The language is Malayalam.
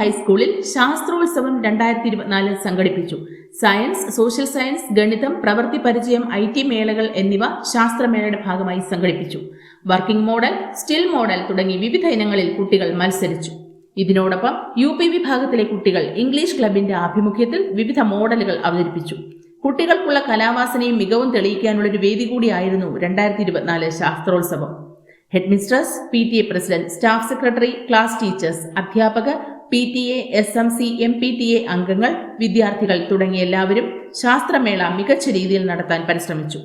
ഹൈസ്കൂളിൽ ശാസ്ത്രോത്സവം 2024 സംഘടിപ്പിച്ചു. സയൻസ്, സോഷ്യൽ സയൻസ്, ഗണിതം, പ്രവൃത്തി പരിചയം, IT മേളകൾ എന്നിവ ശാസ്ത്രമേളയുടെ ഭാഗമായി സംഘടിപ്പിച്ചു. വർക്കിംഗ് മോഡൽ, സ്റ്റിൽ മോഡൽ തുടങ്ങി വിവിധ ഇനങ്ങളിൽ കുട്ടികൾ മത്സരിച്ചു. ഇതിനോടൊപ്പം UP വിഭാഗത്തിലെ കുട്ടികൾ ഇംഗ്ലീഷ് ക്ലബിന്റെ ആഭിമുഖ്യത്തിൽ വിവിധ മോഡലുകൾ അവതരിപ്പിച്ചു. കുട്ടികൾക്കുള്ള കലാവാസനയും മികവും തെളിയിക്കാനുള്ളൊരു വേദി കൂടിയായിരുന്നു 2024 ശാസ്ത്രോത്സവം. Headmistress, PTA president, staff secretary, class teachers, അധ്യാപകർ, PTA, SMC, MPTA അംഗങ്ങൾ, വിദ്യാർത്ഥികൾ തുടങ്ങിയ എല്ലാവരും ശാസ്ത്രമേള മികച്ച രീതിയിൽ നടത്താൻ പരിശ്രമിച്ചു.